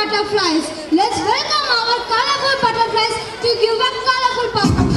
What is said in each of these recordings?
butterflies. Let's welcome our colorful butterflies to give a colorful performance.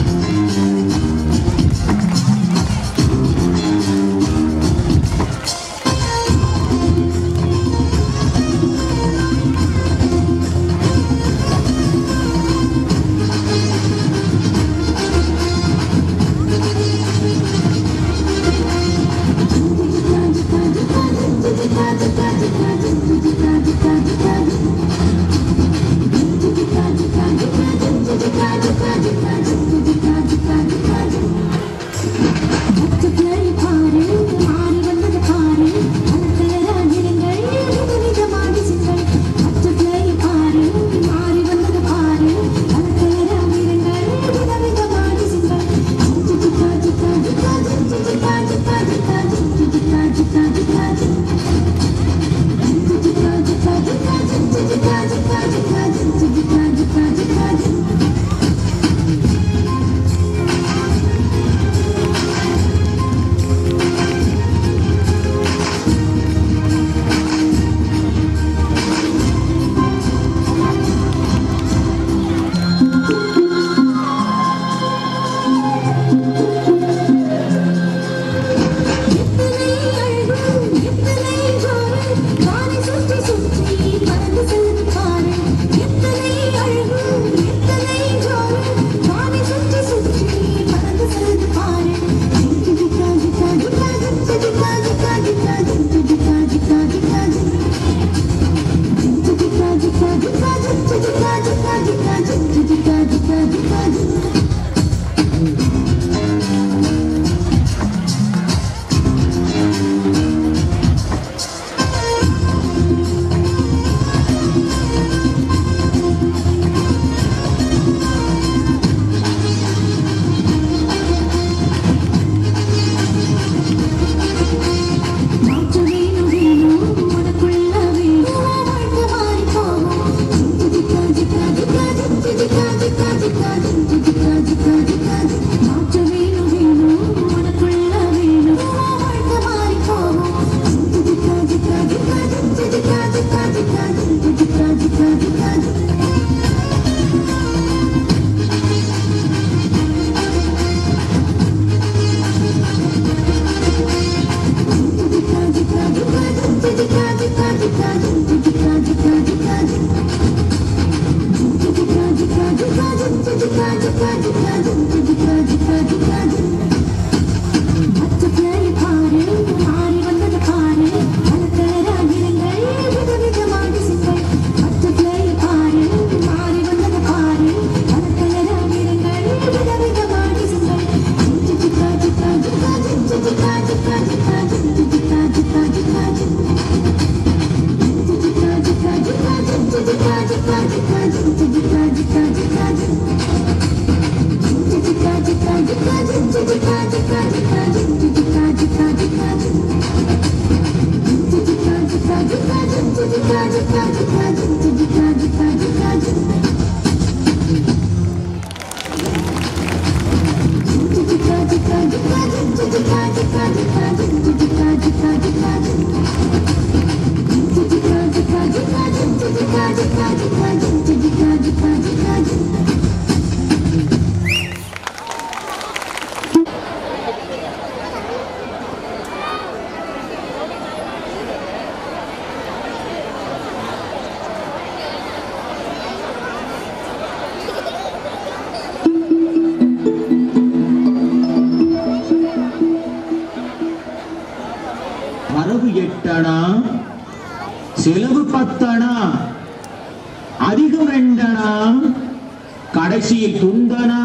செலவு 10 அணா, அதிகம் 2 அணா, கடைசியில் துந்தனா.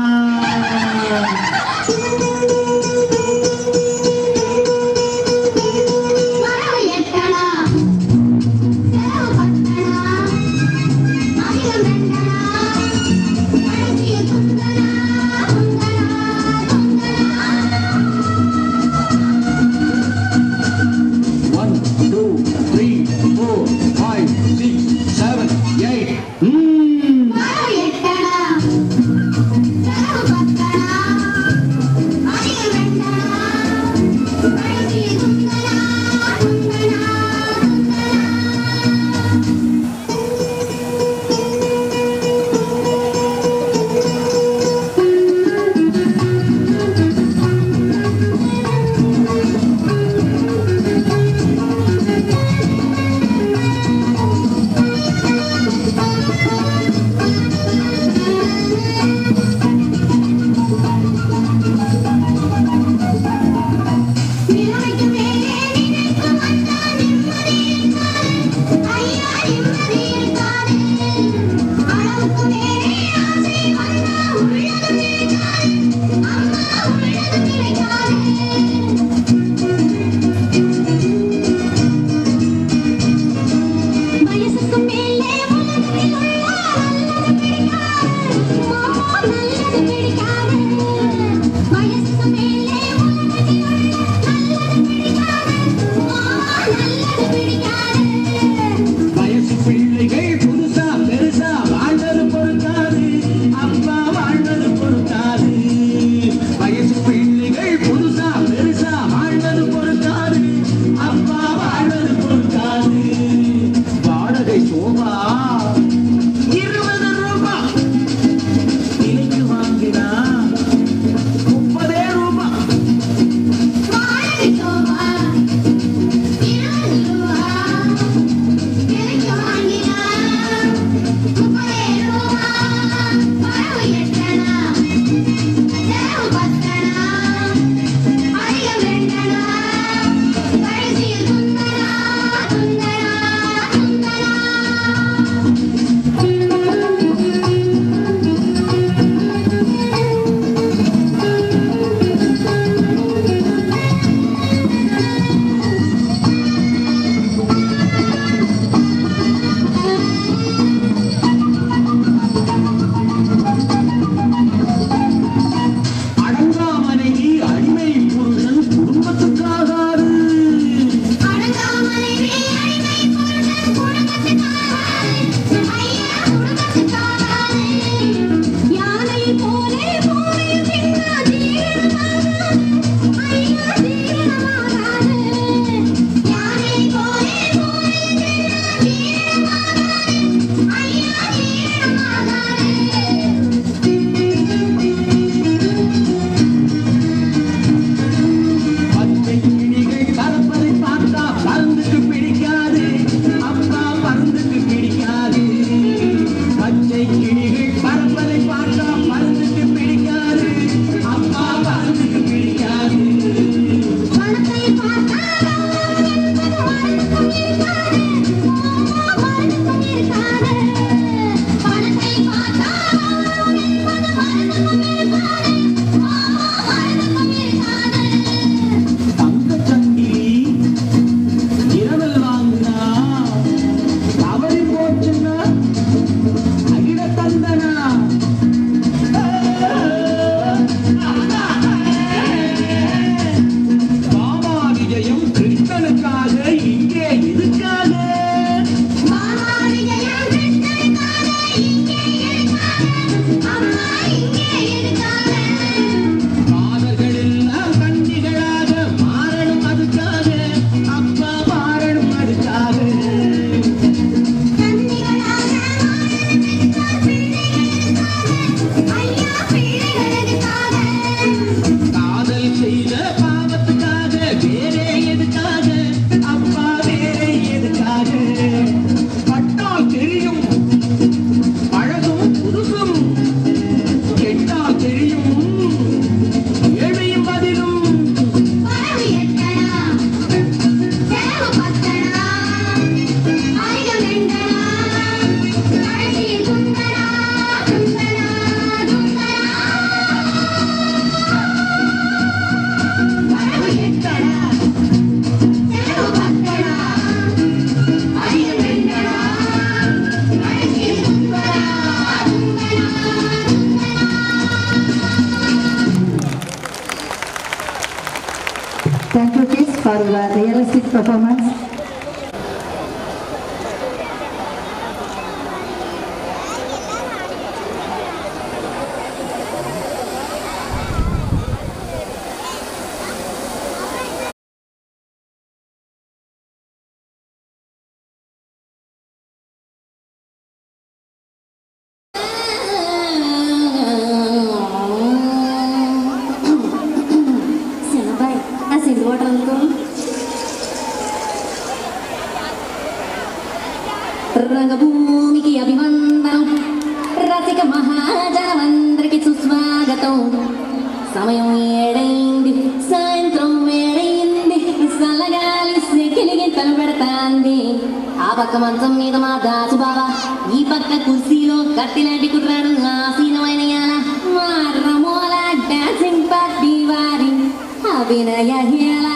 Thank you kids for your realistic performance. రంగభూమికి అభివందనం రసిక మహాజనమందరికి సుస్వాగతం సమయం ఏడైంది సాయంత్రం వేడైంది సల్లగాలి సెకిలిగి తలపెడతాంది ఆ పక్క మంచం మీద మా దాసు బాబా ఈ పక్క కుర్సీలో కత్తిలాంటి కుర్రాడు ఆసీనమైన యాల మా రమోల డాన్సింగ్ పార్టీ వారి అభినయ హేళ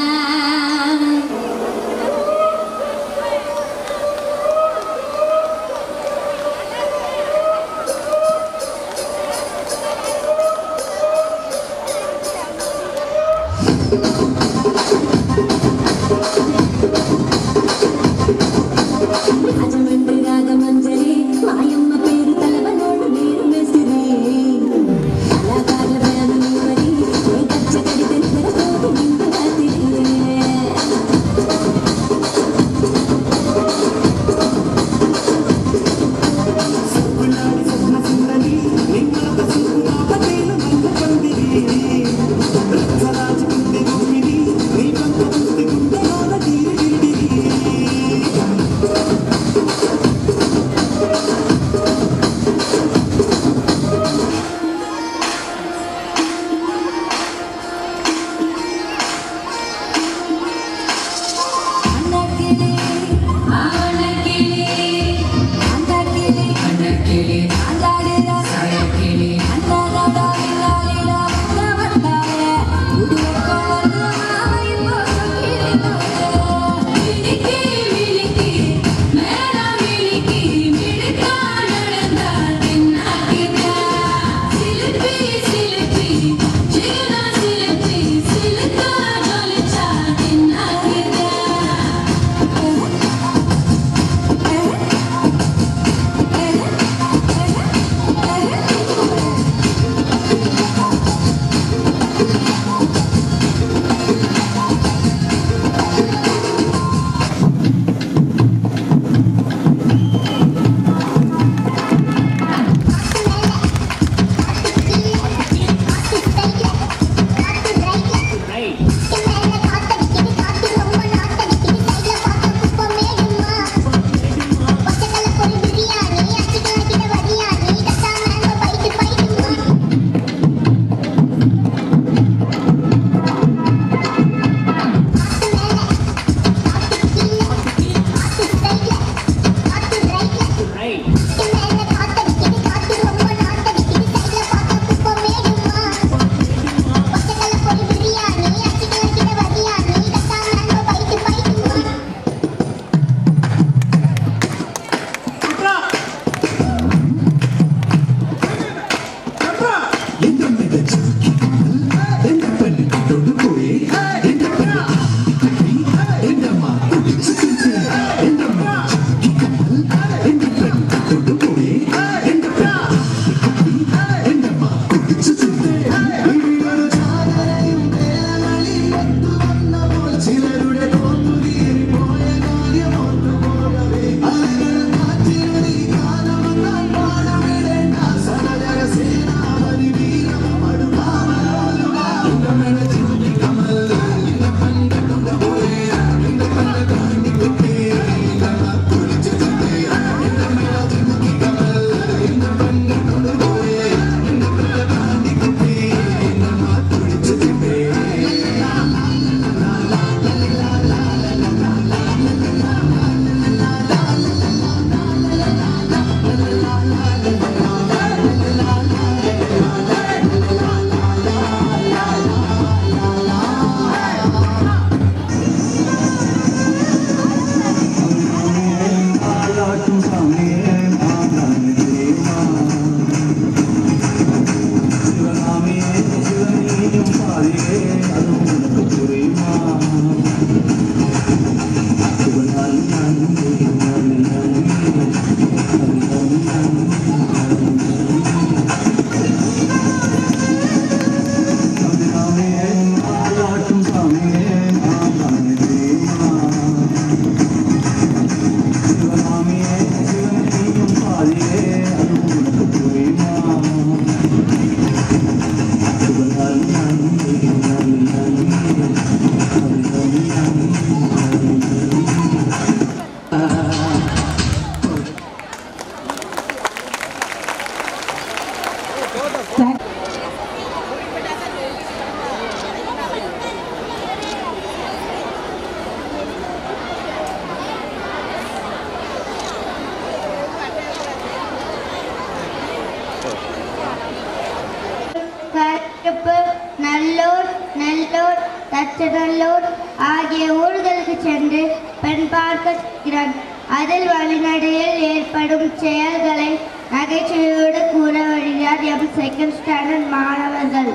நெல்லூர், தச்சநல்லூர் ஆகிய ஊர்களுக்கு சென்று பெண் பார்க்கிறான். அதில் வழிநடையில் ஏற்படும் செயல்களை நகைச்சுவையோடு கூற வருகிறார் எம் செகண்ட் ஸ்டாண்டர்ட் மாணவர்கள்.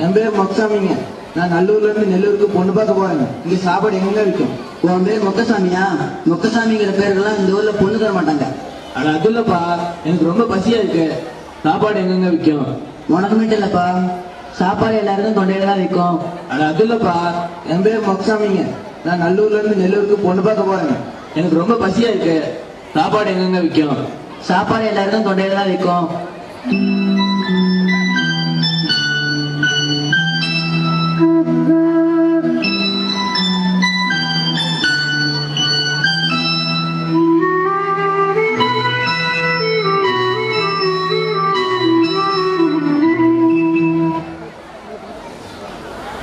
என் பேர் மொக்கசாமிங்க. நான் நல்லூர்ல இருந்து நெல்லூருக்கு பொண்ணு பார்க்க போறேங்க. இங்க சாப்பாடு எங்க விற்கும்? உன் பேர் மொக்கசாமியா? மொக்கசாமிங்கிற பேருக்கெல்லாம் இந்த ஊர்ல பொண்ணு தர மாட்டாங்க. அட அது இல்லப்பா, எனக்கு ரொம்ப பசியா இருக்கு. சாப்பாடு எங்கெங்க விற்கும்? உனக்கு மட்டும் இல்லப்பா, சாப்பாடு எல்லாருக்கும் தொண்டையில தான் விற்கும். அட அது இல்லப்பா, என் பேர் மொக்கசாமிங்க. நான் நல்லூர்ல இருந்து நெல்லூருக்கு பொண்ணு பார்க்க போறேங்க. எனக்கு ரொம்ப பசியா இருக்கு. சாப்பாடு எங்கெங்க விற்கும்? சாப்பாடு எல்லாருக்கும் தொண்டையில தான் விற்கும்.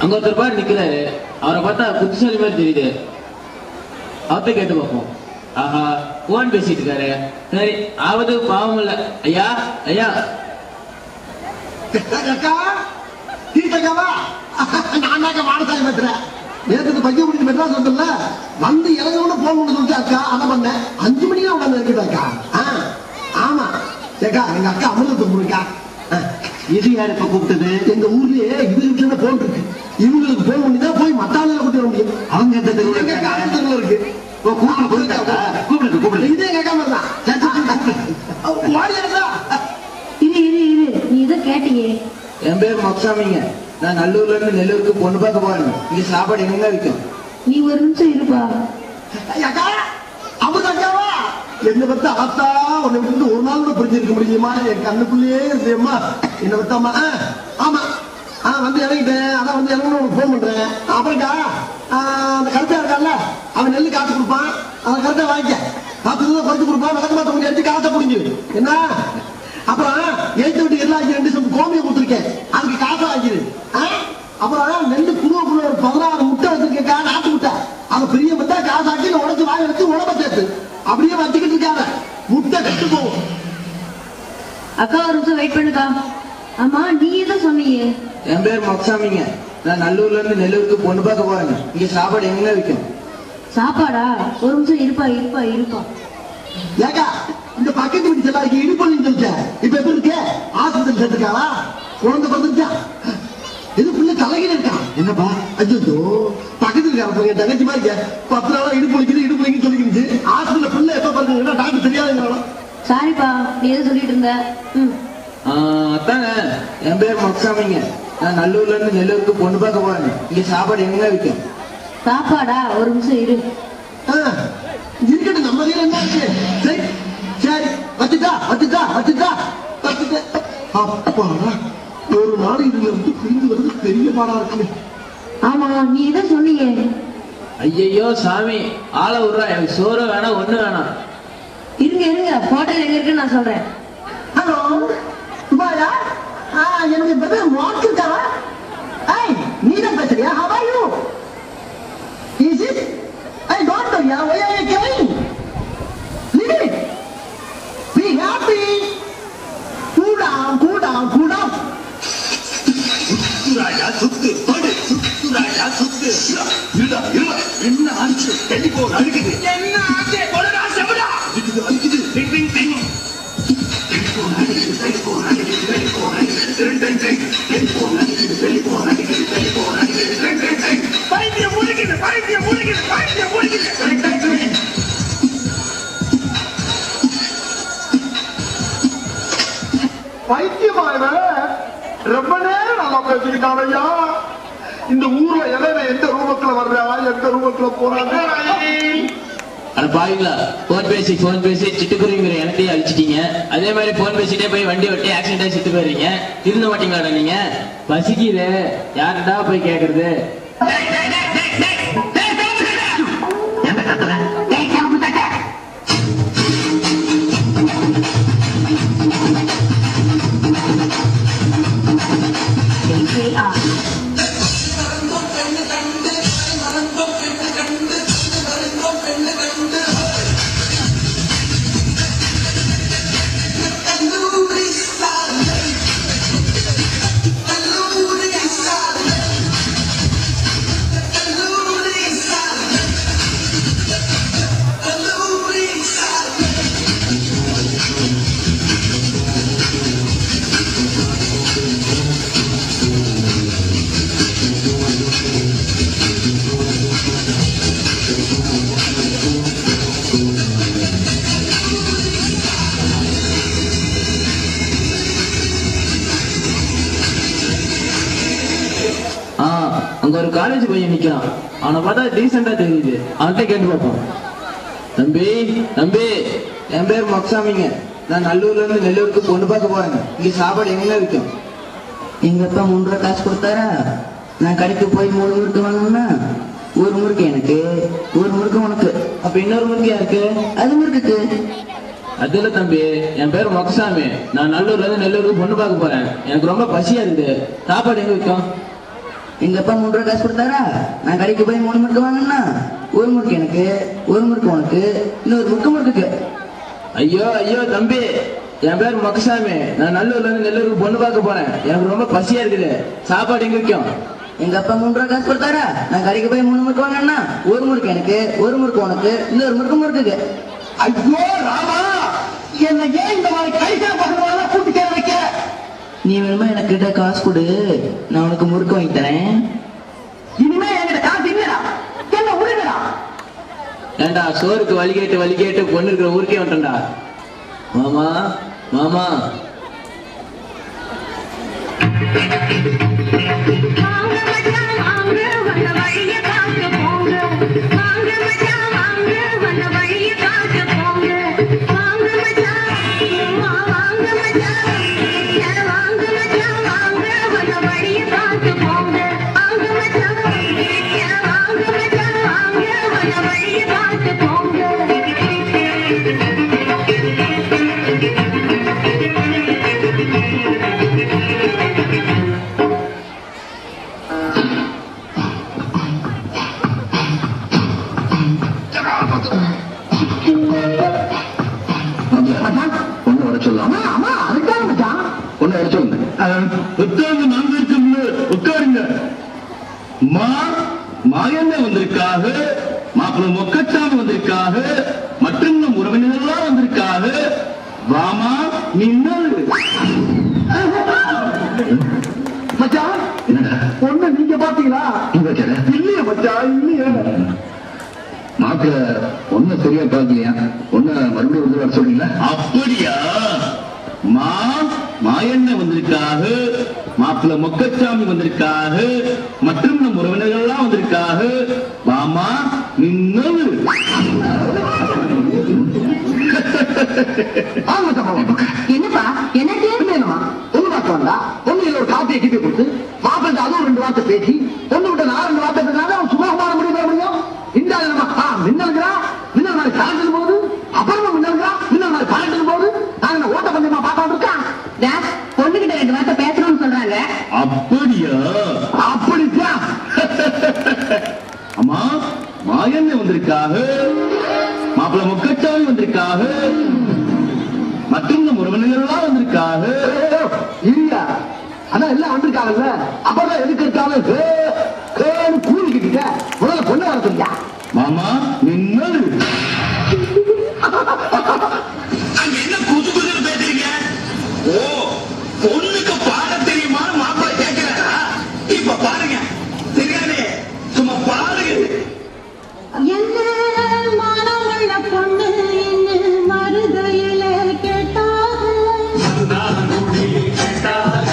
அங்க ஒருத்தர் பாரு நிக்கிறாரு. அவரை பார்த்தா புத்திசாலி மாதிரி தெரியுது. அவர்கிட்ட கேட்டு பார்ப்போம். ஆஹா, போன் பேசிட்டு இருக்காரு. சரி, ஆவது பாவம் இல்ல. ஐயா ஐயா, நேற்று பையன் முடிச்சு மெட்ராஸ் வந்தல வந்து இறங்கணும்னு போன் பண்ணி சொல்லிட்டு அக்கா அதை பண்ணேன் 5 மணிக்கு உட்காந்து இருக்கா. ஆமா ஏக்கா, எங்க அக்கா அமிர்தத்தை கொடுக்கா. இது யாரு இப்ப கூப்பிட்டது? எங்க ஊர்லயே இவருக்கு போன் இருக்கு. இவங்களுக்கு போன் பண்ணி தான் போய் மத்தாள கூட்டிட முடியும். அவங்க எந்த தெருவுல எங்க இருக்காங்க? தெருவுல இருக்கு. கூப்பிடுங்க. இதே எங்க அக்கா மாதிரி தான். இரு இரு இரு, நீ இதை கேட்டியே. என் பேர் மொக்கசாமிங்க. நான் நல்லூர்ல இருந்து நெல்லூருக்கு பொண்ணு பார்க்க போறேங்க. இங்க சாப்பாடு எங்க விற்கும்? நீ ஒரு நிமிஷம் இருப்பா. அக்கா அமிர்த அக்காவா? என்ன பத்த ஆத்தா உன்னை விட்டு ஒரு நாள் கூட புரிஞ்சிருக்க முடியுமா? என் கண்ணுக்குள்ளேயே இருந்தேம்மா. என்ன பத்தாமா? ஆமா வந்து இறங்கிட்டேன். அதான் வந்து இறங்கணும் உனக்கு போன் பண்றேன். அப்புறம்க்கா அந்த கருத்தா இருக்கான்ல, அவன் நெல்லு காசு கொடுப்பான். அவன் கருத்தை வாங்கிக்க. 10 ரூபா குறைச்சு கொடுப்பான். விளக்க மாத்த முடியாது, காசை புடிஞ்சு என்ன. அப்புறம் எழுத்து விட்டு எல்லாம் 2 சம் கோமியம் கொடுத்துருக்கேன். அதுக்கு காசை வாங்கிடு. அப்புறம் நெல்லு குழுவ ஒரு 16 முட்டை வச்சிருக்கேக்கா, நாட்டு முட்டை. அதை பெரிய முட்டை காசாக்கி உடச்சு வாங்கி வச்சு உடம்ப சேர்த்து அப்படியே வச்சுக்கிட்டு இருக்காங்க. முட்டை கட்டு போகும். அக்கா ஒரு நிமிஷம் வெயிட் பண்ணுக்கா. ஆமா, நீ எதை சொன்னீங்க? என் பேர் மொக்கசாமிங்க. நான் நல்லூர்ல இருந்து நெல்லூருக்கு பொண்ணு பார்க்க போறேங்க. இங்க சாப்பாடு எங்க விற்கும்? சாப்பாடா? ஒரு நிமிஷம் இருப்பா இருப்பா இருப்பா. ஏக்கா, இந்த பக்கத்து வீட்டு செல்லாருக்கு இடுப்பொழின்னு சொல்லிட்டேன். இப்ப எப்படி இருக்க? ஆஸ்பத்திரி சேர்த்துக்காளா? குழந்தை பிறந்துச்சா? இது பிள்ளை தலைகில இருக்கான். என்னப்பா? ஐயோ, பக்கத்து இருக்காங்க தங்கச்சி மாதிரி 10 நாளா இடுப்புலிக்கு சொல்லிக்கிச்சு. ஆஸ்பத்திரியில பிள்ளை எப்ப பாருங்க டாக்டர் தெரியாதுங்க. சாரிப்பா, நீ எதை சொல்லிட்டு இருந்த? அத்தாங்க, என் பேர் மொக்கசாமிங்க. நான் நல்லூர்ல இருந்து நெல்லூருக்கு பொண்ணு பார்க்க போறேங்க. இங்க சாப்பாடு எங்க விற்கும்? சாப்பாடா? ஒரு நிமிஷம் இரு. இருக்கட்டும், நம்ம வீட்டுல என்ன இருக்கு? சரி சரி, வச்சுட்டா. அப்பாடா, ஒரு நாள் இதுல இருந்து பிரிந்து வருது பெரிய பாடா இருக்கு. ஆமா, நீ எதை சொன்னீங்க? ஐயையோ சாமி, ஆளை விடுறா. எனக்கு சோறு வேணாம், ஒண்ணு வேணாம். இருங்க, ஹோட்டல் எங்க இருக்குன்னு நான் சொல்றேன். ஹலோ சுபாயா, எனக்கு பிரதர் மார்க் இருக்காரா? நீ தான் பேசுறியா? How are you? Is it? I don't know. Yeah, why are you crying? Leave it. Be happy. Cool down. சுத்துராஜா சுத்து படு, சுத்துராஜா சுத்து. இருடா என்ன ஆச்சு? டெலிபோன் அடிக்குது. என்ன ஆச்சு? போடா செவடா. அடிக்குது. டிங் டிங் டிங். டெலிபோன் அடிக்குது. டெலிபோன் அடிக்குது. பைத்தியம் முடிக்குது. பைத்தியமா ரொம்ப நேரம் நல்லா பேசிக்கிட்டான் ஐயா. இந்த ஊர்ல எவன் எந்த ரூபத்துல வர்றா எந்த ரூபத்துல போறாங்க? அட பாவீங்களா, போன் பேசி சிட்டுக்குருவிங்கிற எனத்தையும் அழிச்சிட்டீங்க. அதே மாதிரி போன் பேசிட்டே போய் வண்டி ஓட்டி ஆக்சிடென்ட் ஆகி சிட்டு போயிருங்க. திருந்த மாட்டீங்களாடா நீங்க? பசிக்குது, யார்டா போய் கேக்குறது? அங்க ஒரு காலேஜ் பையன் நிக்கிறான். அவனை பார்த்தா டீசெண்டா தெரியுது. அவன்கிட்ட கேட்டு பார்ப்போம். தம்பி தம்பி, என் பேர் மொக்கசாமிங்க. நான் நல்லூர்ல இருந்து நெல்லூருக்கு பொண்ணு பார்க்க போறேங்க. இங்க சாப்பாடு எங்க விற்கும்? எங்க அப்பா 3 ரூபா காசு கொடுத்தாரா? நான் கடைக்கு போய் 3 முறுக்கு வாங்கணும்னா 1 முறுக்கு எனக்கு, 1 முறுக்கு உனக்கு. அப்ப இன்னொரு முறுக்கு யாருக்கு? அது முறுக்குக்கு. அதுல தம்பி, என் பேர் மொக்கசாமி. நான் நல்லூர்ல இருந்து நெல்லூருக்கு பொண்ணு பார்க்க போறேன். எனக்கு ரொம்ப பசியா இருக்குது. சாப்பாடு எங்க விற்கும்? எங்க அப்பா 3 ரூபா காசு கொடுத்தாரா? நான் கடைக்கு போய் 3 முறுக்கு வாங்கினா 1 முறுக்கு எனக்கு, 1 முறுக்கு உனக்கு, இன்னொரு முறுக்கு. ஐயோ ஐயோ தம்பி, என் பேர் மொக்கசாமி. நான் நல்லூர்ல இருந்து நெல்லூருக்கு பொண்ணு பார்க்க போறேன். எனக்கு ரொம்ப பசியா இருக்குது. சாப்பாடு எங்க விற்கும்? எங்க அப்பா 3 ரூபா காசு கொடுத்தாரா? நான் கடைக்கு போய் 3 முறுக்கு வாங்கினா 1 முறுக்கு எனக்கு, 1 முறுக்கு உனக்கு, இன்னொரு முறுக்கு. ஐயோ ராமா, என்ன ஏன் இந்த மாதிரி கைசா பசங்க கூட்டி சேர வைக்க? நீ வேணுமா எனக்கு கிட்ட காசு கொடு, நான் உனக்கு முறுக்கு வாங்கி தரேன். இனிமே என்கிட்ட காசு இல்லடா, என்ன உருங்கடா. ஏண்டா சோறுக்கு வழி கேட்டு பொண்ணு இருக்கிற ஊருக்கே வந்துட்டா. மாமா மாமா, உட்காருங்க. மாயண்ண வந்திருக்காக, மாப்பிள்ள மொக்கச்சாமி வந்திருக்காக, மற்றும் நம் உறவினர்கள்லாம் வந்திருக்காக. வாமா நின்னல். மச்சான், என்னடா பொண்ணு நீங்க பாத்தீங்களா? இல்லையே மச்சான், இல்லையே. மாப்பிள்ள ஒண்ணு சரியா பாக்கலையா? ஒண்ணு மறுபடியும் வந்து வர சொல்றீங்களா? அப்படியா? மாயண்ண வந்திருக்காக, மாப்பிள்ள மொக்கச்சாமி வந்திருக்காக, மற்றும் நம் உறவினர்கள்லாம் வந்திருக்காக. மாமா நின்னல். என்னப்பா எனக்கு என்னமா பொண்ணு பார்க்க வந்தா பொண்ணு ஒரு காப்பியை கிப்பி கொடுத்து மாப்பிள்ளை அதுவும் 2 வார்த்தை பேசி பொண்ணு விட்ட 4 வார்த்தை பேசினாலும் அவன் சுமூகமான முடியும். இந்த மின்னல்கிறா, மின்னல் நாளை கலந்து போகுது, அப்புறமா மின்னல்கிறா, மின்னல் நாளை கலந்து போகுது. நாங்க ஓட்ட பந்தயமா பார்க்க இருக்கோம். பொண்ணுகிட்ட 2 வார்த்தை பேசணும்னு சொல்றாங்க. அப்படியா? அப்படித்தான். அம்மா மாயண்ண வந்திருக்காக, மாப்பிள்ள மொக்கச்சாமி வந்திருக்காக, மற்றும் நம் உறவினர்கள்லாம் வந்திருக்காக. இல்லையா? அதான் எல்லாம் வந்திருக்காங்கல்ல, அப்பதான் எதுக்கு இருக்காங்க கூலிக்கிட்ட முதல்ல பொண்ணு வர சொல்லியா? மாமா நின்னல். என்ன புது புது பேசுறீங்க? ஓ, பொண்ணுக்கு பாட தெரியுமான்னு மாப்பிள்ளை கேட்கிறாரா? இப்ப பாருங்க, தெரியாதே, சும்மா பாருங்க. என்ன மானமுள்ள பொண்ணு என்று மருதையில கேட்டாக. கேட்டால்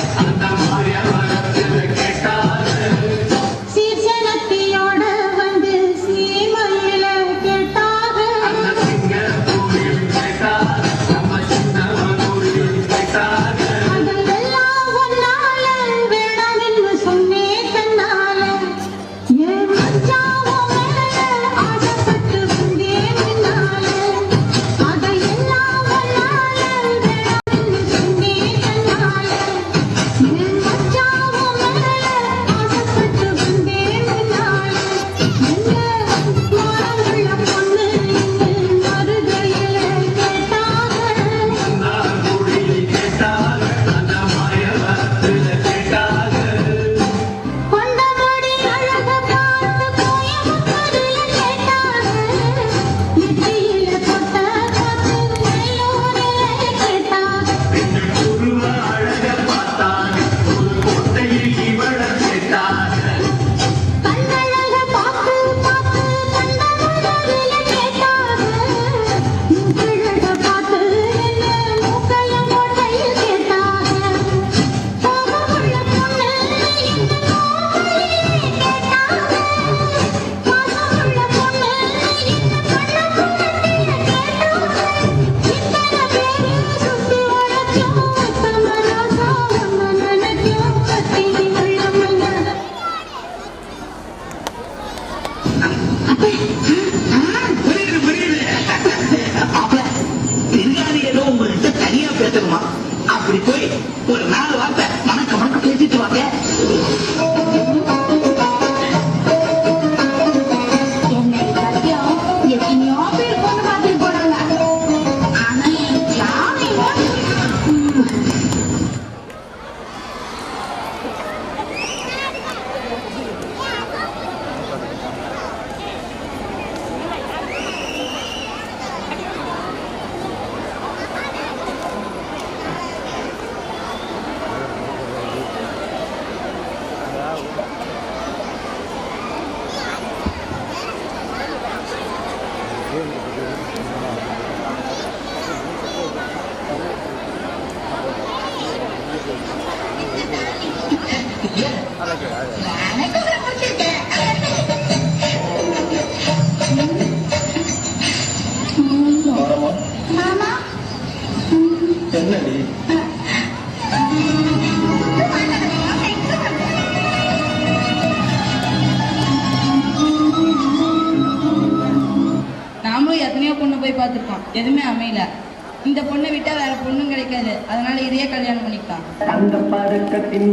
புரியுது புரியுது. அப்ப தெரியாத ஏதோ உங்கள்கிட்ட தனியா பேசணுமா? அப்படி போய் ஒரு 4 வார்த்தை மணக்க மணக்க பேசிட்டு வாங்க. எத்தனையோ பேர் பொண்ணு பார்த்துட்டு போறாங்க. ஆனா யாரையும் மாமா என்னடி நாமளும் எத்தனையோ பொண்ணு போய் பார்த்துருக்கோம், எதுவுமே அமையல. இந்த பொண்ணை விட்டா வேற பொண்ணும் கிடைக்காது, அதனால இதையே கல்யாணம் பண்ணிக்கலாம். அந்த பதக்கத்தின்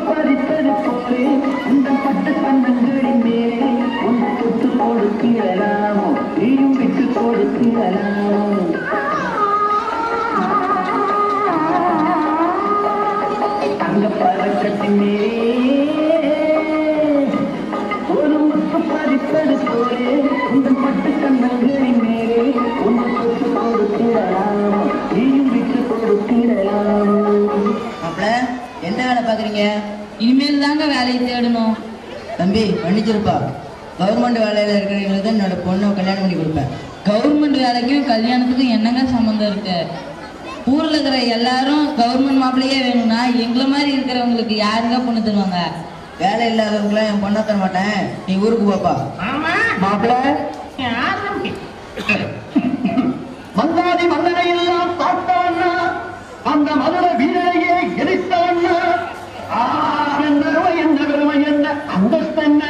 பறித்தது போலே இந்த பட்டு கண்ணங்களின் மேலே ஒன்று தொட்டு கொடுக்கலாமோ, நீயும் விட்டு கொடுக்கலாமோ. அந்த பதக்கத்தின் மேலே ஒரு முத்து பறித்தது போலே இந்த பட்டு கண்ணங்களின் மேலே ஒன்று தொட்டு கொடுக்கலாமோ, நீயும் விட்டு கொடுக்கலாமோ. மாப்பிள்ள, எந்த வேலை பாக்குறீங்க? இனிமேல் தாங்க வேலையை தேடணும். தம்பி மன்னிச்சிருப்பா, கவர்மெண்ட் வேலையில இருக்கிறவங்களுக்கு என்னோட பொண்ணை கல்யாணம் பண்ணி கொடுப்பேன். கவர்மெண்ட் வேலைக்கும் கல்யாணத்துக்கும் என்னங்க சம்மந்தம் இருக்கு? ஊர்ல இருக்கிற எல்லாரும் கவர்மெண்ட் மாப்பிள்ளையே வேணும்னா எங்களை மாதிரி இருக்கிறவங்களுக்கு யாருங்க பொண்ணு தருவாங்க? வேலை இல்லாதவங்களாம் என் பொண்ணை தர மாட்டேன், நீ ஊருக்கு போப்பா. மாப்பிள்ள மந்தாதி மன்னனை எல்லாம் பார்த்தவண்ணா, அந்த மதுர வீரனையே எரித்தவண்ணா, என்ன பெருமை என்ன அந்தஸ்து என்ன,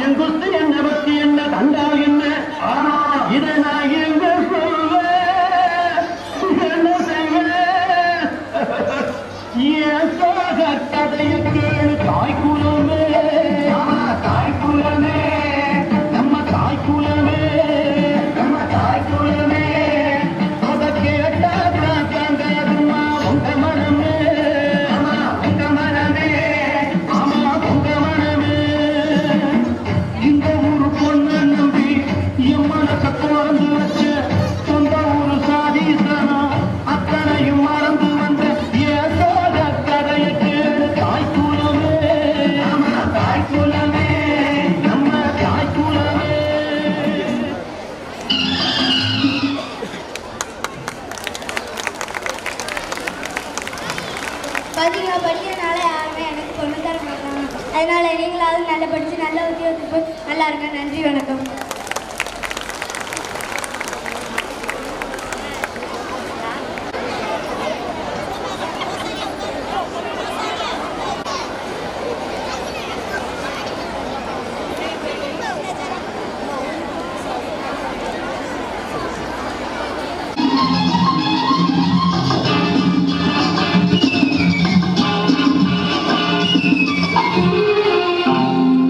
என் குஸ்து என்ன பக்தி என்ன தண்டால் என்ன, இதை நான் எங்க சொல்வேன், என்ன செய்வேன்? என் சோக கதையை கேளு தாய்க்குலமே, தாய்க்குலமே, நம்ம தாய்க்குலமே, நம்ம தாய்க்குலமே, அதை கேட்டா தாங்காதுமா உங்க மனமே, உங்க மனமே, ஆமா உங்க மனமே. இந்த ஊரு பொண்ணு நம்பி என் மனச திறந்து வச்ச சொந்த ஊரு சாதீசனா அத்தனையும் மறந்து வந்த என் சோக கதையை கேளு தாய்க்குலமே, தாய்க்குலமே, நம்ம தாய்க்குலமே. பாத்தீங்களா, படிக்கிறனால யாருமே எனக்கு பொண்ணு தர மாட்டாங்க. அதனால நீங்களாவது நல்லா படிச்சு நல்ல உத்தியோகத்துக்கு போய் நல்லா இருங்க. நன்றி, வணக்கம்.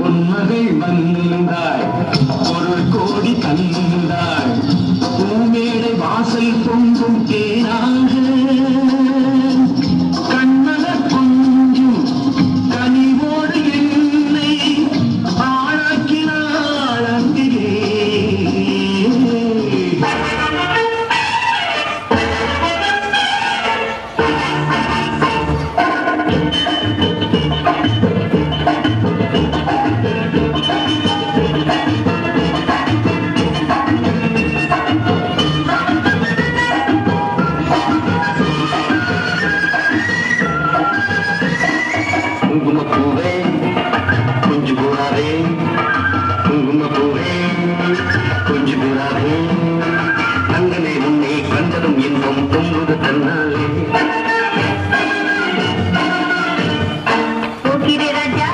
பொன்மகள் வந்தாய், பொருள் கோடி தந்தாய், பூமேடை வாசல் பொங்கும் தேனாக, கண்ணலர் கொஞ்சும் கனிவோடு என்னை ஆளாக்கினாள் அங்கிலே. குங்குமப்பூவே கொஞ்சு கூடாதே, குங்குமப்பூவே கொஞ்சு கூடாதே, தங்கமே உன்னை கண்டதும் இன்பம் பொங்குது தன்னாலே. போக்கிரி ராஜா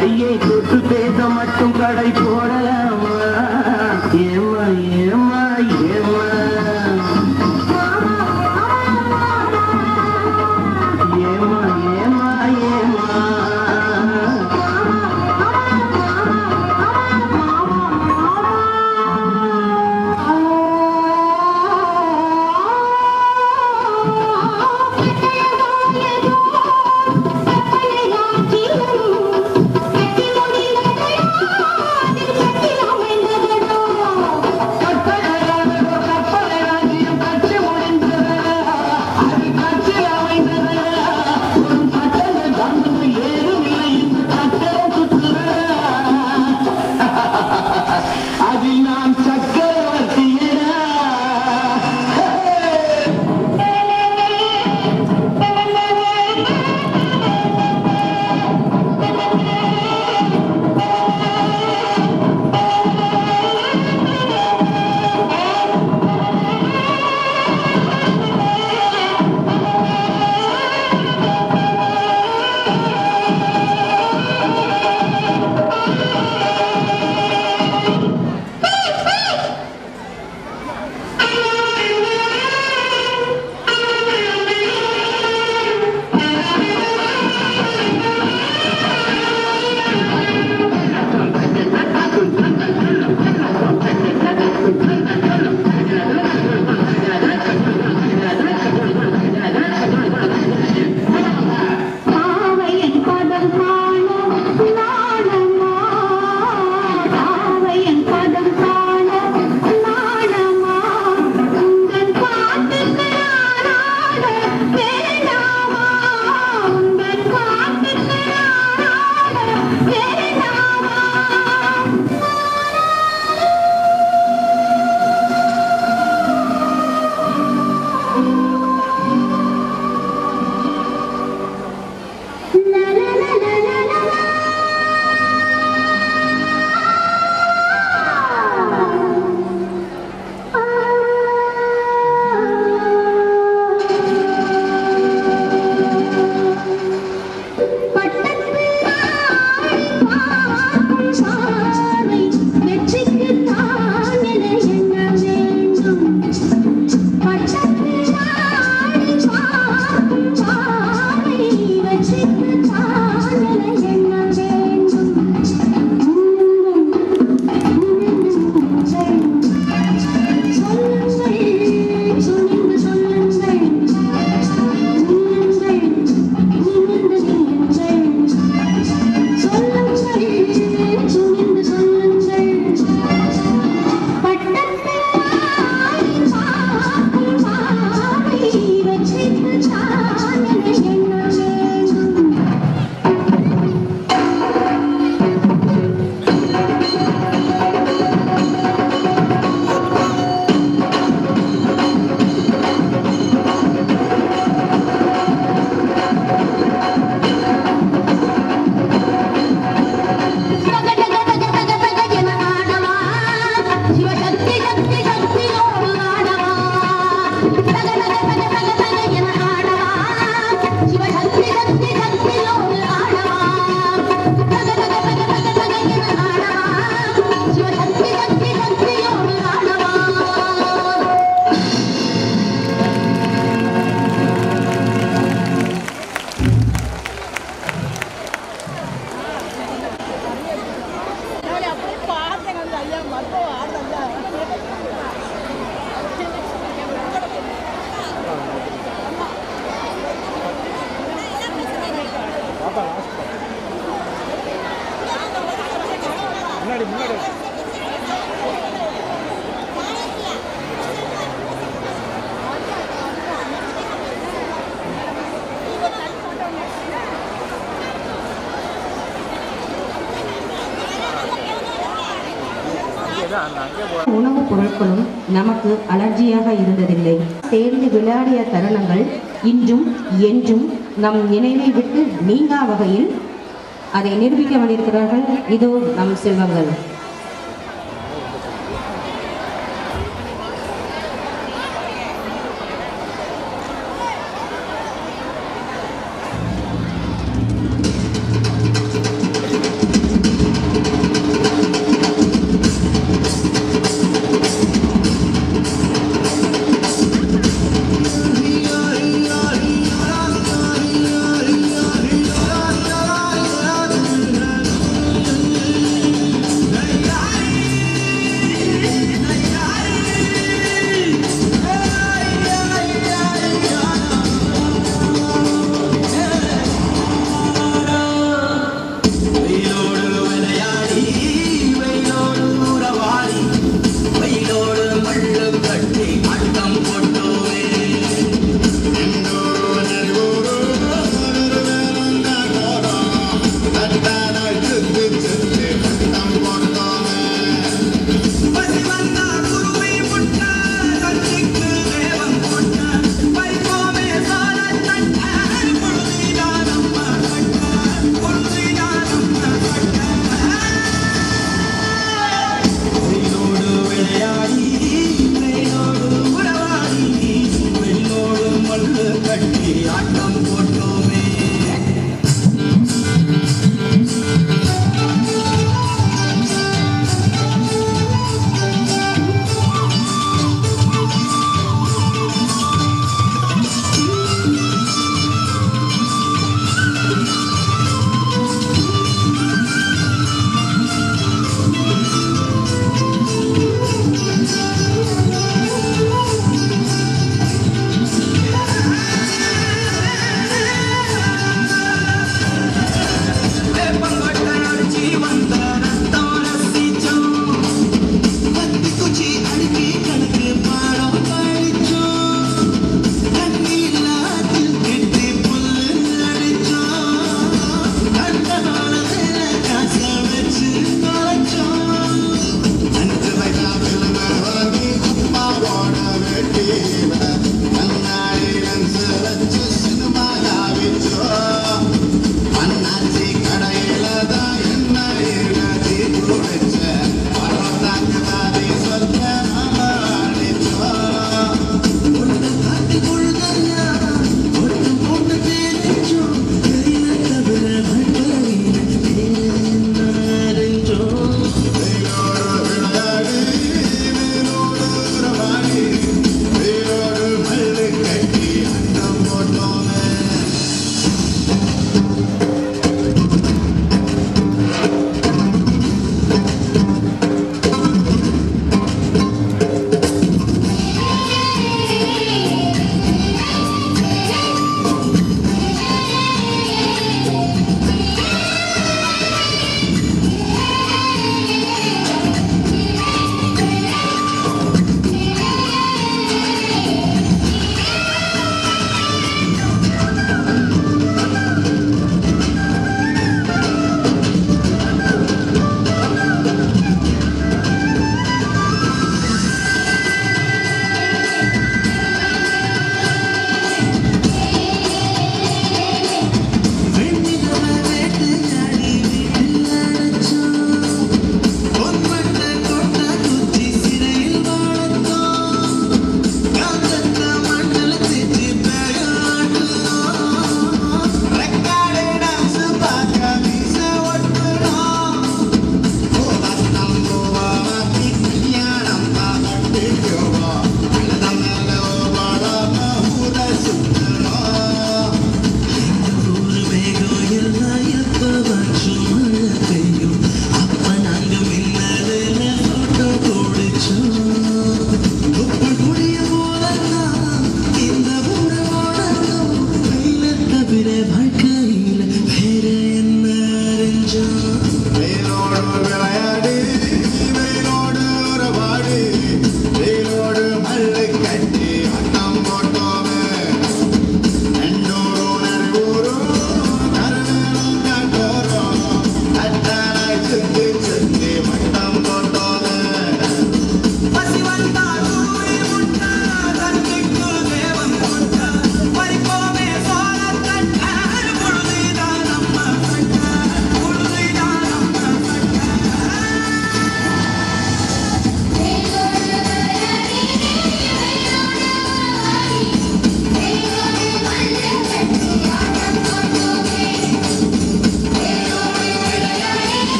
கையை தொட்டு பேச மட்டும் கடை போடலாமா ஏமா ஏமா ஏமா ஏமா ஏமா ஏமா உணவுப் பொருட்களும் நமக்கு அலர்ஜியாக இருந்ததில்லை. சேர்ந்து விளையாடிய தருணங்கள் இன்றும் என்றும் நம் நினைவை விட்டு நீங்கா வகையில் அதை நிரூபிக்க வந்திருக்கிறார்கள். இதோ நம் செல்வங்கள்.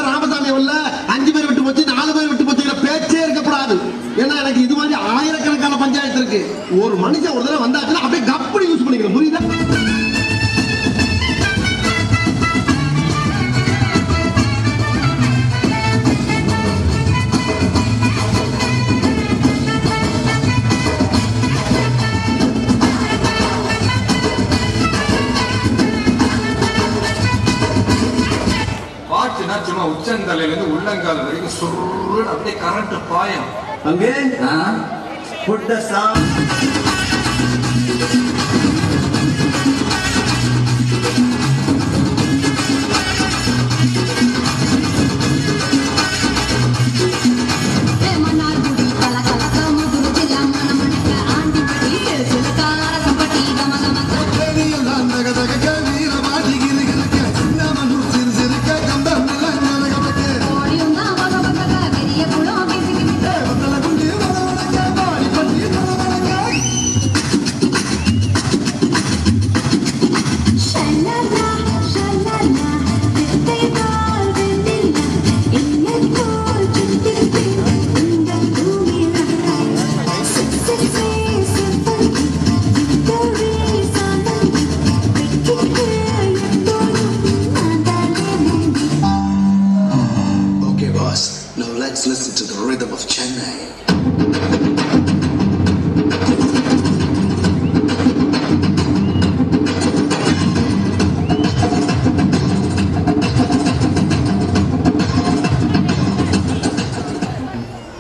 ராமசாமி வரல 5 பேர் விட்டு போச்சு 4 பேர் விட்டு போச்சுங்கிற பேச்சே இருக்கக்கூடாது. ஏன்னா எனக்கு இது மாதிரி ஆயிரக்கணக்கான பஞ்சாயத்து இருக்கு. ஒரு மனுஷன் ஒரு தடவை வந்தாச்சுன்னா அப்படியே கப்படி யூஸ் பண்ணிக்கிறேன். புரியுதா? சும்மா உச்சந்தலையில இருந்து உள்ளங்கால் வரைக்கும் சுருன்னு அப்படியே கரண்ட் பாயம். அங்கே புட்ட சாம் Kingdom of Chennai.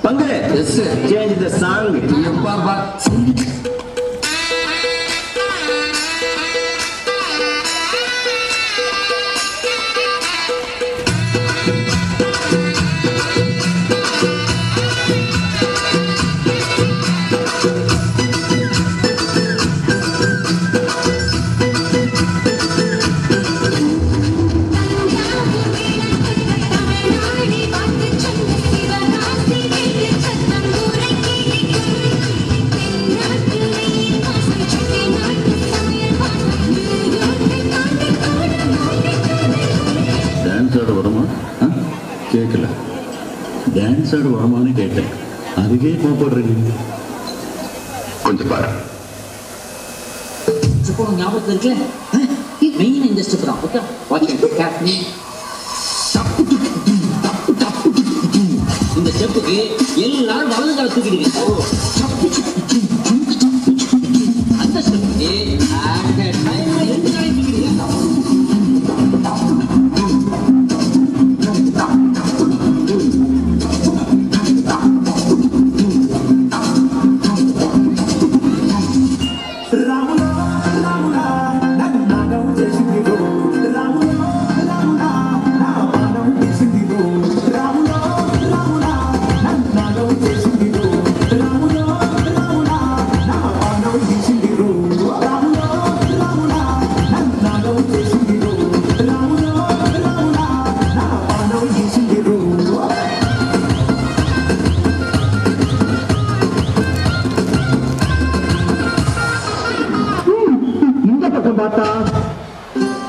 Pankaj, yes sir. Change the song. Dance ஆட வருமா? கேட்கல. டான்ஸ் ஆட வருமானு கேட்டேன். அதுக்கே கோபப்படுறீங்க. கொஞ்சம் பாரு. ஞாபகத்தில் இருக்குல்ல, மெயின் இந்த ஸ்டெப் தான். Okay, watch it carefully. இந்த ஸ்டெப்புக்கு எல்லாரும் வலது கால தூக்கிடுங்க. அந்த ஸ்டெப்புக்கு அந்த டைம்ல ரெண்டு காலை தூக்கிடுங்க. பார்த்தா பார்த்தா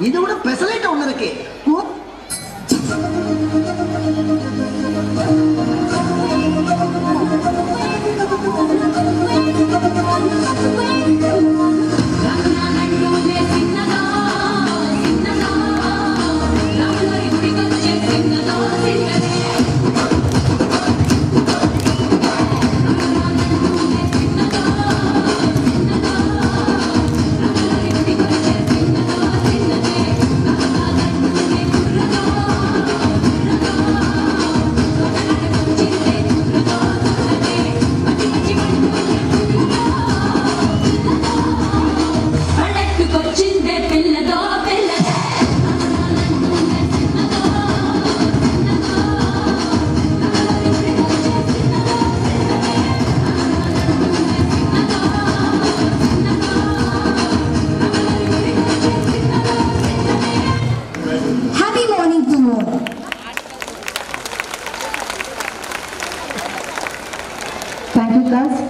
இதை விட பெசலைட் ஒண்ணு இருக்கு.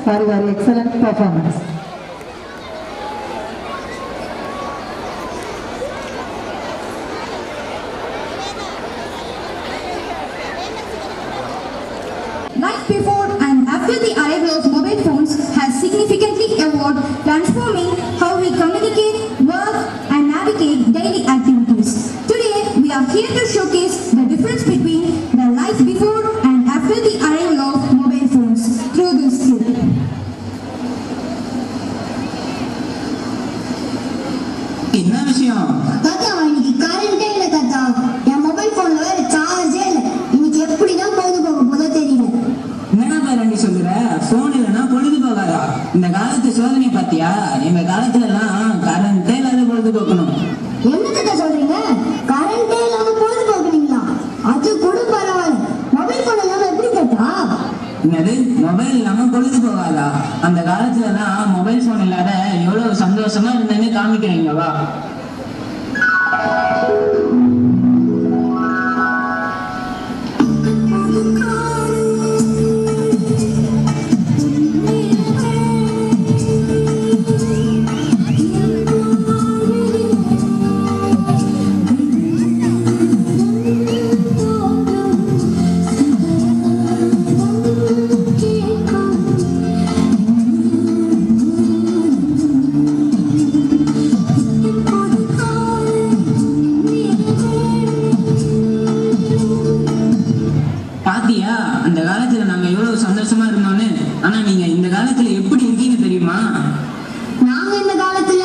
For your excellent performance. transforming how we communicate, work, and navigate daily activities. Today, we are here to showcase the difference between the life before and after the arrival of mobile phones through this clip. என்ன விஷயம்? தாத்தா, இன்னைக்கு கரண்டே இல்ல தாத்தா. என் mobile போன்ல வேற சார்ஜே இல்ல. இன்னைக்கு எப்படிதான் பொழுது போக போதோ தெரியல. என்னடா பேரண்டி சொல்லுற? போன் இல்லைன்னா பொழுது போகாதா? இந்த காலத்து சோதனை பாத்தியா? எங்க காலத்துல எல்லாம் கரண்டே இல்லாத பொழுது போக்கணும். என்ன தாத்தா சொல்றீங்க? கரண்டே இல்லாம பொழுது போக்குறீங்களா? அது கூட பரவாயில்ல. மொபைல் போன் இல்லாம எப்படி தாத்தா? என்னது மொபைல் இல்லாம பொழுது போகாதா? அந்த காலத்துல எல்லாம் மொபைல் போன் இல்லாத எவ்வளவு சந்தோஷமா இருந்தேன்னு காமிக்கிறீங்களா? பாத்தியா அந்த காலத்துல நாங்க எவ்வளவு சந்தோஷமா இருந்தோம்னு. ஆனா நீங்க இந்த காலத்துல எப்படி இருக்கீங்க தெரியுமா? நாங்க இந்த காலத்துல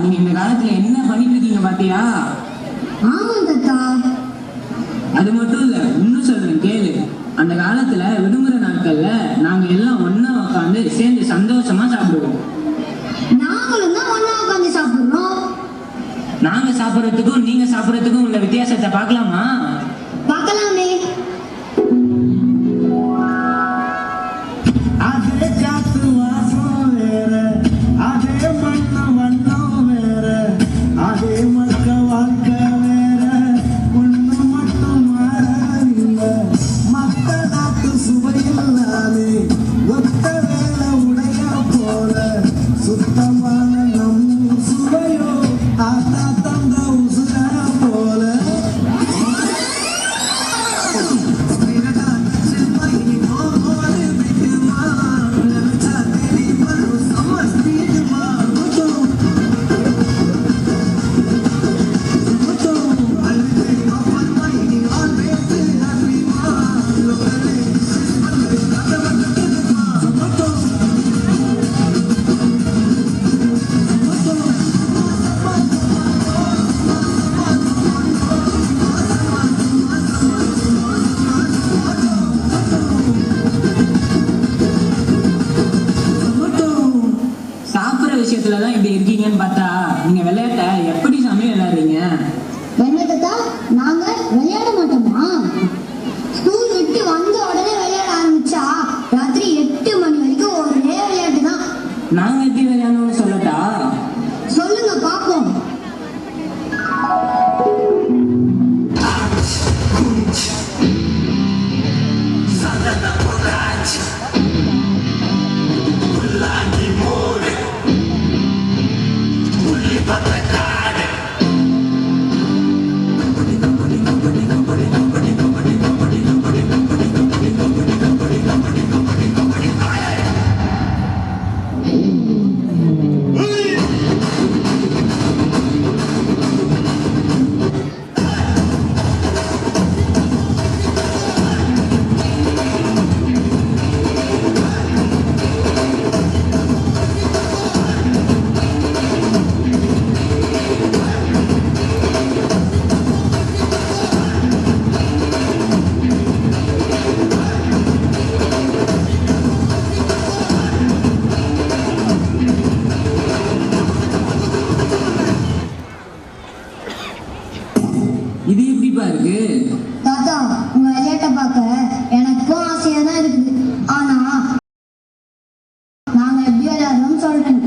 நீங்க இந்த காலத்துல என்ன பண்ணிட்டு இருக்கீங்க பாத்தியா? ஆமா தாத்தா. அது மட்டும் இல்ல, இன்னும் சொல்றேன் கேளு. அந்த காலத்துல விடுமுறை நாட்கள்ல நாங்க எல்லாம் ஒண்ணா உட்காந்து சேர்ந்து சந்தோஷமா சாப்பிடுவோம். நாங்களும் தான் ஒண்ணா உட்காந்து சாப்பிடுறோம். நாங்க சாப்பிடறதுக்கும் நீங்க சாப்பிடறதுக்கும் உள்ள வித்தியாசத்தை பார்க்கலாமா? பார்க்கலாமே. அதே காத்து வாசம் வேற, அதே மண்ண வண்ணம் வேற, அதே மக்க வாழ்க்கை வேற, ஒண்ணு மட்டும் மாறவில்லை. மக்க நாட்டு சுவையில்லாமே ஒத்த வேலை உடைய போல சுத்தமான நம்ம சுவையோ ஆத்தா தந்த உசுர போல. விஷயத்துலதான் இப்படி இருக்கீங்கன்னு பார்த்தா நீங்க விளையாட்ட எப்படி சாமி விளையாடுறீங்க? என்ன தாத்தா, நாங்க விளையாட மாட்டோம். இது எப்படிப்பா இருக்கு? தாத்தா, உங்க விளையாட்டை பார்க்க எனக்கும் ஆசையா தான் இருக்கு. ஆனா நாங்க எப்படி விளையாடுறோம்னு சொல்றேன்.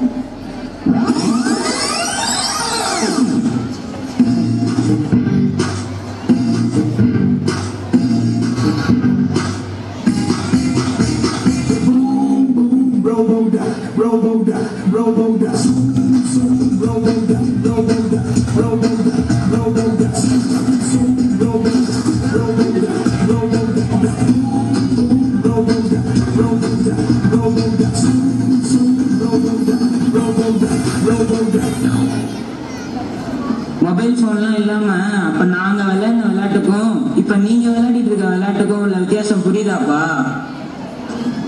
மொபைல் போன்லாம் இல்லாம அப்ப நாங்க விளையாடின விளையாட்டுக்கும் இப்ப நீங்க விளையாடிட்டு இருக்க விளையாட்டுக்கும் உள்ள வித்தியாசம் புரியுதாப்பா?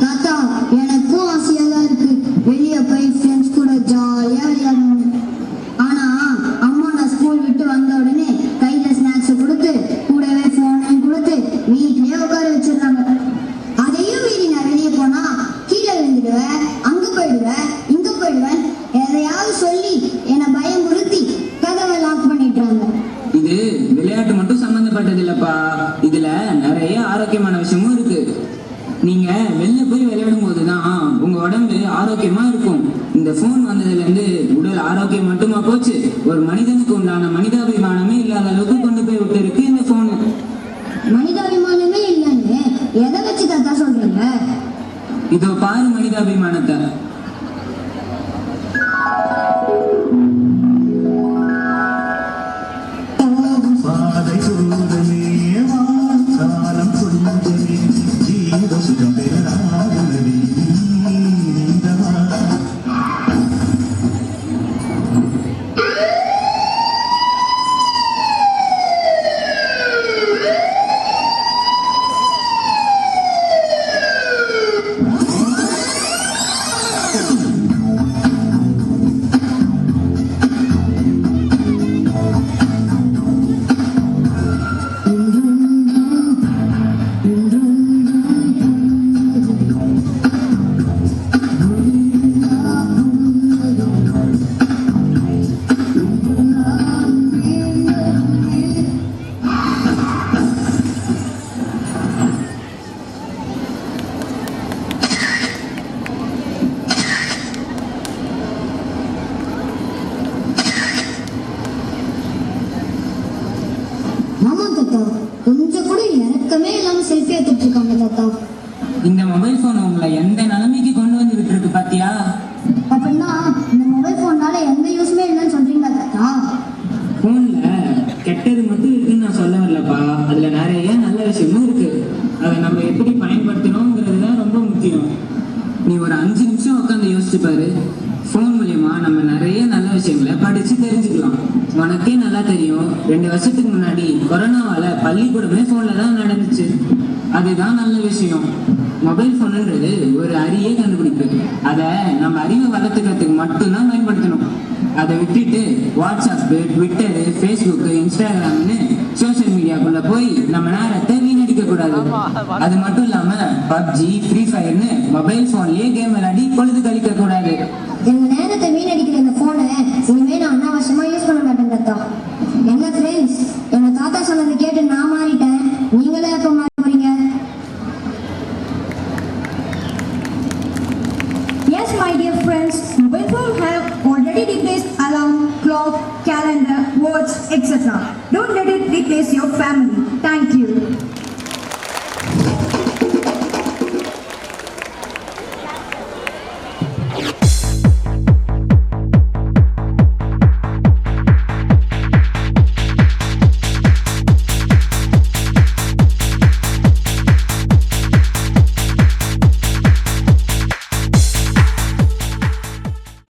தாத்தா, எனக்கும் ஆசையா தான் இருக்கு. வெளியே போய் ஃப்ரெண்ட்ஸ் கூட ஜாலியா விளையாடணும். ஆனா அம்மா நான் ஸ்கூல் விட்டு வந்த உடனே கையில ஸ்நாக்ஸ் கொடுத்து கூடவே போனையும் கொடுத்து வீட்லயே உட்கார வச்சிருந்தாங்க. அதையும் மீறி நான் வெளியே போனா கீழே விழுந்துடுவேன், அங்க போயிடுவேன், இங்க போயிடுவேன், எதையாவது சொல்லி என்னை பயமுறுத்தி கதவை லாக் பண்ணிடுறாங்க. இது விளையாட்டு மட்டும் சம்பந்தப்பட்டது இல்லப்பா, இதுல நிறைய ஆரோக்கியமான விஷயமும் இருக்கு. நீங்க வெளில போய் விளையாடும் போதுதான் உங்க உடம்பு ஆரோக்கியமா இருக்கும். இந்த போன் வந்ததுல இருந்து உடல் ஆரோக்கியம் மட்டுமா போச்சு, ஒரு மனிதனுக்கு உண்டான மனிதாபிமானமே இல்லாத அளவுக்கு கொண்டு போய் விட்டு இருக்கு இந்த போன். மனிதாபிமானமே இல்லைன்னு எதை வச்சு தாத்தா சொல்றீங்க? இதோ பாரு மனிதாபிமானத்தை. கொஞ்சம் கூட இறக்கமே இல்லாம செல்ஃபி எடுத்துட்டு இருக்காங்க தாத்தா. இந்த மொபைல் போன் உங்களை எந்த நிலைமைக்கு கொண்டு வந்து விட்டு இருக்கு பாத்தியா? அப்படின்னா இந்த மொபைல் போனால எந்த யூஸ்மே இல்லைன்னு சொல்றீங்களா தாத்தா? போன்ல கெட்டது மட்டும் இருக்குன்னு நான் சொல்ல வரலப்பா, அதுல நிறைய நல்ல விஷயமும் இருக்கு. அதை நம்ம எப்படி பயன்படுத்தணுங்கிறது தான் ரொம்ப முக்கியம். நீ ஒரு 5 நிமிஷம் உட்காந்து யோசிச்சு பாரு. போன் மூலியமா நம்ம நிறைய நல்ல விஷயங்களை படிச்சு தெரிஞ்சுக்கலாம். உனக்கே நல்லா தெரியும், 2 வருஷத்துக்கு முன்னாடி கொரோனாவால பள்ளிக்கூடமே போன்ல தான் நடந்துச்சு. அதுதான் நல்ல விஷயம். மொபைல் போனுன்றது ஒரு அரிய கண்டுபிடிப்பு. அதை நம்ம அறிவை வளர்த்துக்கிறதுக்கு மட்டும்தான் பயன்படுத்தணும். அதை விட்டுட்டு வாட்ஸ்அப், ட்விட்டரு, ஃபேஸ்புக்கு, இன்ஸ்டாகிராம்னு சோசியல் மீடியாக்குள்ள போய் நம்ம நேரத்தை வீணடிக்க கூடாது. அது மட்டும் இல்லாம பப்ஜி, ஃப்ரீ ஃபயர்னு மொபைல் போன்லயே கேம் விளையாடி பொழுது கழிக்க கூடாது. எங்க நேரத்தை வீணடிக்கிற இந்த போனை இனிமே நான் அனாவசியமா யூஸ் பண்ண மாட்டேன் தாத்தா. எங்க ஃப்ரெண்ட்ஸ், எங்க தாத்தா சொன்னதை கேட்டு நான் மாறிட்டேன். நீங்களே எப்ப மாற போறீங்க? Yes, my dear friends, mobile phones have already replaced alarm, clock, calendar, watch, etc. Don't let it replace your family. Thank you.